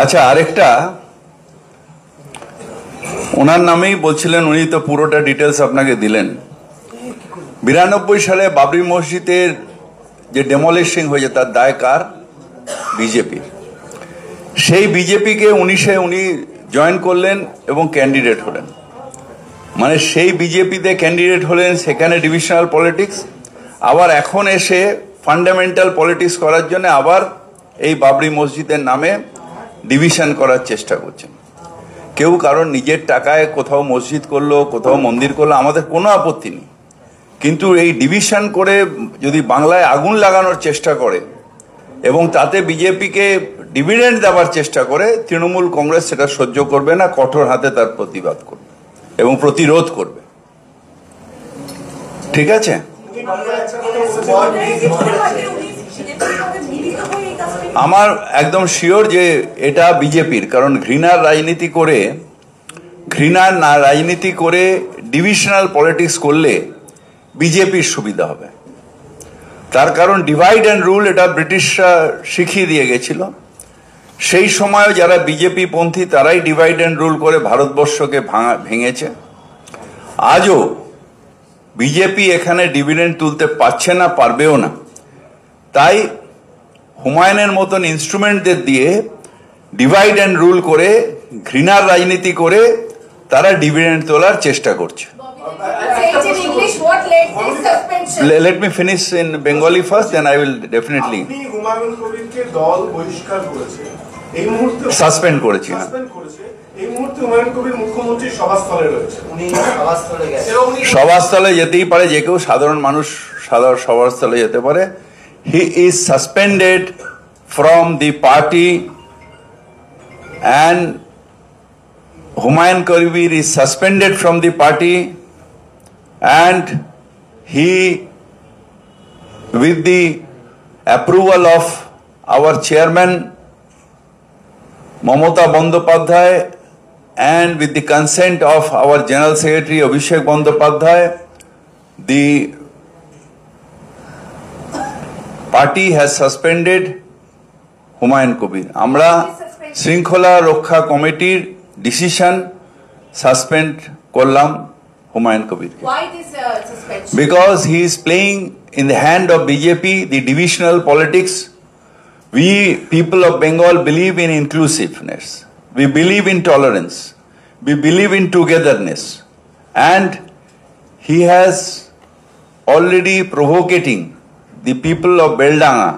আচ্ছা, আরেকটা ওনার নামেই বলছিলেন, উনি তো পুরোটা ডিটেলস আপনাকে দিলেন। 92 সালে বাবরি মসজিদের যে ডেমলিশিং হয়েছে তার দায় কার? বিজেপির। সেই বিজেপিকে উনি জয়েন করলেন এবং ক্যান্ডিডেট হলেন। মানে সেই বিজেপিতে ক্যান্ডিডেট হলেন, সেখানে ডিভিশনাল পলিটিক্স, আবার এখন এসে ফান্ডামেন্টাল পলিটিক্স করার জন্য আবার এই বাবরি মসজিদের নামে ডিভিশন করার চেষ্টা করছেন। কেউ কারণ নিজের টাকায় কোথাও মসজিদ করলো, কোথাও মন্দির করলো, আমাদের কোনো আপত্তি নেই, কিন্তু এই ডিভিশন করে যদি বাংলায় আগুন লাগানোর চেষ্টা করে এবং তাতে বিজেপিকে ডিভিডেন্ড দেওয়ার চেষ্টা করে, তৃণমূল কংগ্রেস সেটা সহ্য করবে না, কঠোর হাতে তার প্রতিবাদ করবে এবং প্রতিরোধ করবে। ঠিক আছে? আমার একদম শিওর যে এটা বিজেপির, কারণ ঘৃণার রাজনীতি করে ডিভিশনাল পলিটিক্স করলে বিজেপির সুবিধা হবে। তার কারণ ডিভাইড অ্যান্ড রুল এটা ব্রিটিশরা শিখিয়ে দিয়ে গেছিল। সেই সময় যারা বিজেপি পন্থী তারাই ডিভাইড অ্যান্ড রুল করে ভারতবর্ষকে ভেঙেছে। আজও বিজেপি এখানে ডিভিডেন্ড তুলতে পারছে না, পারবেও না। তাই হুমায়ুনের মতন ইনস্ট্রুমেন্টদের দিয়ে ডিভাইড অ্যান্ড রুল করে, ঘৃণার রাজনীতি করে তারা ডিভিডেন্ড তোলার চেষ্টা করছে। Let me finish in Bengali first, then I will definitely. Suspend করেছি। সভাস্থলে যেতেই পারে, যে কেউ সাধারণ মানুষ সভাস্থলে যেতে পারে। He is suspended from the party and Humayun Kabir is suspended from the party, and he, with the approval of our chairman Mamata Bandyopadhyay and with the consent of our General Secretary Abhishek Bandyopadhyay, the party has suspended Humayun Kabir. Amra Shrinkhola Rokha Committee decision suspend korlam Humayun Kabir. Why this suspension? Because he is playing in the hand of BJP, the divisional politics. We people of Bengal believe in inclusiveness. We believe in tolerance. We believe in togetherness. And he has already provocating the people of Beldanga,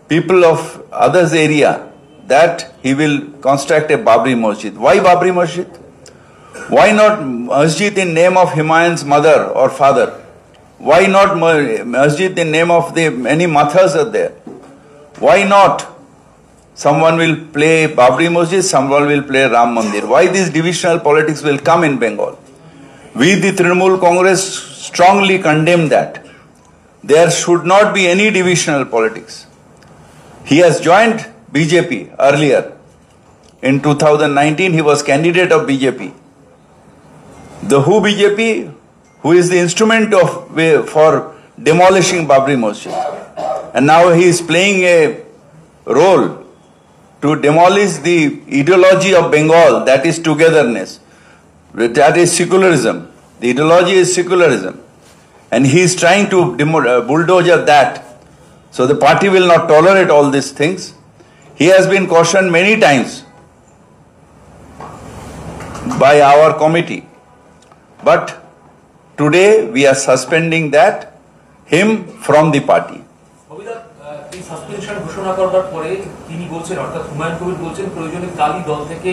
people of others area, that he will construct a Babri Masjid. Why Babri Masjid? Why not masjid in name of Humayun's mother or father? Why not masjid in name of the many mathas are there? Why not? Someone will play Babri Masjid, someone will play Ram Mandir. Why this divisional politics will come in Bengal? We, the Trinamool Congress, strongly condemn that. There should not be any divisional politics. He has joined BJP earlier. In 2019, he was candidate of BJP. The who BJP, who is the instrument for demolishing Babri Masjid. And now he is playing a role to demolish the ideology of Bengal, that is togetherness, that is secularism. The ideology is secularism. And he is trying to bulldoze that. So the party will not tolerate all these things. He has been cautioned many times by our committee. But today we are suspending him from the party. Suspension ঘোষণা করার পরে তিনি বলছেন, অর্থাৎ হুমায়ুন কবির বলছেন, প্রয়োজনে কালই দল থেকে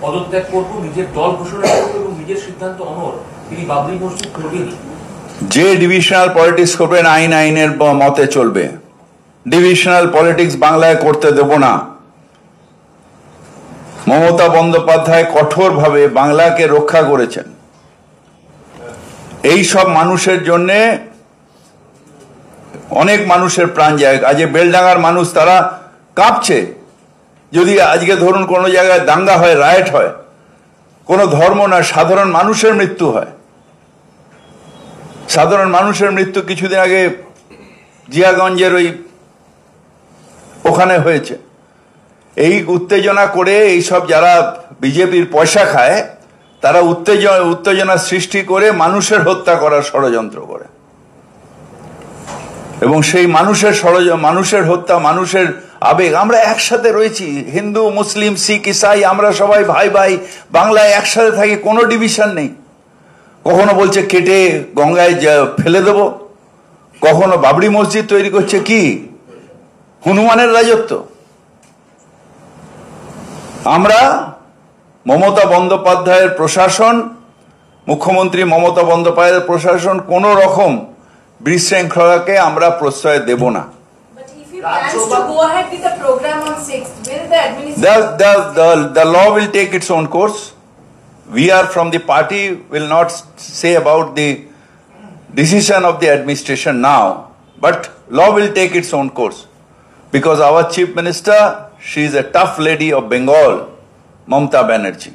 পদত্যাগ করব, নিজের দল ঘোষণা করব এবং নিজের সিদ্ধান্ত অনড়, তিনি বাবরি মসজিদ করবেনই। যে ডিভিশনাল পলিটিক্স করবেন আইনের মতে চলবে। ডিভিশনাল পলিটিক্স বাংলায় করতে দেব না। মমতা বন্দ্যোপাধ্যায় কঠোরভাবে বাংলাকে রক্ষা করেছেন। এই সব মানুষের জন্য অনেক মানুষের প্রাণ যায়। আজ বেলডাঙ্গার মানুষ তারা কাঁপছে। যদি আজকে ধরুন কোনো জায়গায় দাঙ্গা হয়, রায়েট হয়, কোনো ধর্ম না, সাধারণ মানুষের মৃত্যু হয়। সাধারণ মানুষের মৃত্যু কিছুদিন আগে জিয়াগঞ্জের ওখানে হয়েছে। এই উত্তেজনা করে এইসব যারা বিজেপির পয়সা খায় তারা উত্তেজনা সৃষ্টি করে মানুষের হত্যা করার ষড়যন্ত্র করে, এবং সেই মানুষের হত্যা, মানুষের আবেগ। আমরা একসাথে রয়েছি, হিন্দু মুসলিম শিখ ইসাই, আমরা সবাই ভাই ভাই, বাংলায় একসাথে থাকি, কোনো ডিভিশন নেই। কখনো বলছে কেটে গঙ্গায় ফেলে দেব, কখনো বাবরি মসজিদ তৈরি করছে, কি হনুমানের রাজত্ব? আমরা মমতা বন্দ্যোপাধ্যায়ের প্রশাসন, মুখ্যমন্ত্রী মমতা বন্দ্যোপাধ্যায়ের প্রশাসন কোন রকম বিশৃঙ্খলাকে আমরা প্রশ্রয় দেব না। The law will take its own course. We are from the party, will not say about the decision of the administration now, but law will take its own course, because our chief minister, she is a tough lady of Bengal, Mamata Banerjee.